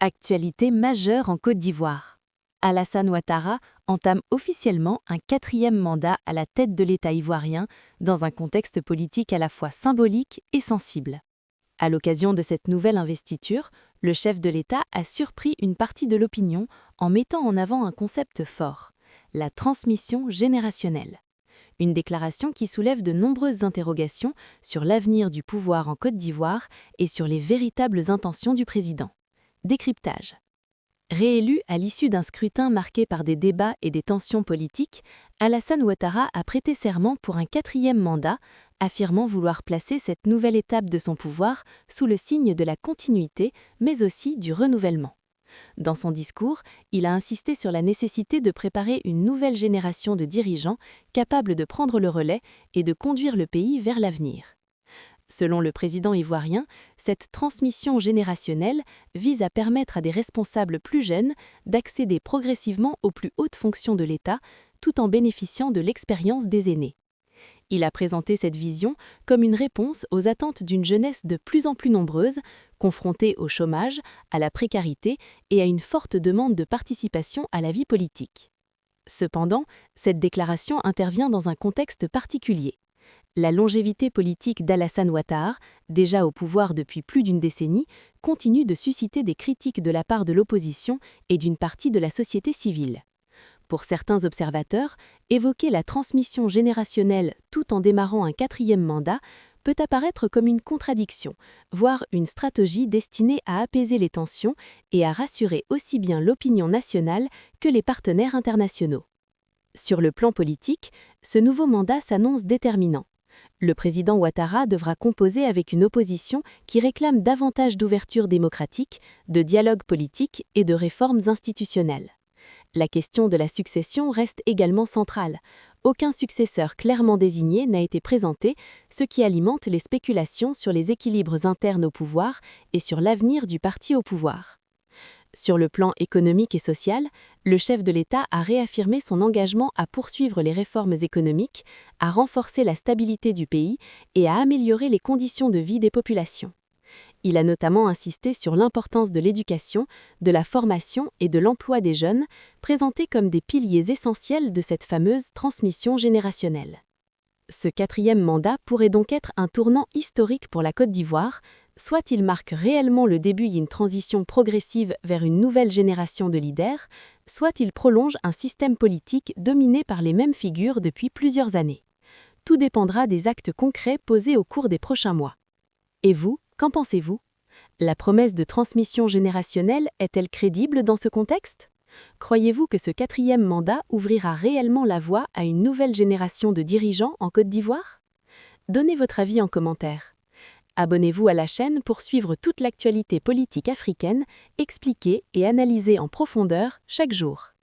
Actualité majeure en Côte d'Ivoire. Alassane Ouattara entame officiellement un 4e mandat à la tête de l'État ivoirien dans un contexte politique à la fois symbolique et sensible. À l'occasion de cette nouvelle investiture, le chef de l'État a surpris une partie de l'opinion en mettant en avant un concept fort, la transmission générationnelle. Une déclaration qui soulève de nombreuses interrogations sur l'avenir du pouvoir en Côte d'Ivoire et sur les véritables intentions du président. Décryptage. Réélu à l'issue d'un scrutin marqué par des débats et des tensions politiques, Alassane Ouattara a prêté serment pour un 4e mandat, affirmant vouloir placer cette nouvelle étape de son pouvoir sous le signe de la continuité, mais aussi du renouvellement. Dans son discours, il a insisté sur la nécessité de préparer une nouvelle génération de dirigeants capables de prendre le relais et de conduire le pays vers l'avenir. Selon le président ivoirien, cette transmission générationnelle vise à permettre à des responsables plus jeunes d'accéder progressivement aux plus hautes fonctions de l'État, tout en bénéficiant de l'expérience des aînés. Il a présenté cette vision comme une réponse aux attentes d'une jeunesse de plus en plus nombreuse, confrontée au chômage, à la précarité et à une forte demande de participation à la vie politique. Cependant, cette déclaration intervient dans un contexte particulier. La longévité politique d'Alassane Ouattara, déjà au pouvoir depuis plus d'une décennie, continue de susciter des critiques de la part de l'opposition et d'une partie de la société civile. Pour certains observateurs, évoquer la transmission générationnelle tout en démarrant un 4e mandat peut apparaître comme une contradiction, voire une stratégie destinée à apaiser les tensions et à rassurer aussi bien l'opinion nationale que les partenaires internationaux. Sur le plan politique, ce nouveau mandat s'annonce déterminant. Le président Ouattara devra composer avec une opposition qui réclame davantage d'ouverture démocratique, de dialogue politique et de réformes institutionnelles. La question de la succession reste également centrale. Aucun successeur clairement désigné n'a été présenté, ce qui alimente les spéculations sur les équilibres internes au pouvoir et sur l'avenir du parti au pouvoir. Sur le plan économique et social, le chef de l'État a réaffirmé son engagement à poursuivre les réformes économiques, à renforcer la stabilité du pays et à améliorer les conditions de vie des populations. Il a notamment insisté sur l'importance de l'éducation, de la formation et de l'emploi des jeunes, présentés comme des piliers essentiels de cette fameuse transmission générationnelle. Ce 4e mandat pourrait donc être un tournant historique pour la Côte d'Ivoire, soit il marque réellement le début d'une transition progressive vers une nouvelle génération de leaders, soit il prolonge un système politique dominé par les mêmes figures depuis plusieurs années. Tout dépendra des actes concrets posés au cours des prochains mois. Et vous, qu'en pensez-vous ? La promesse de transmission générationnelle est-elle crédible dans ce contexte ? Croyez-vous que ce 4e mandat ouvrira réellement la voie à une nouvelle génération de dirigeants en Côte d'Ivoire ? Donnez votre avis en commentaire. Abonnez-vous à la chaîne pour suivre toute l'actualité politique africaine, expliquée et analysée en profondeur chaque jour.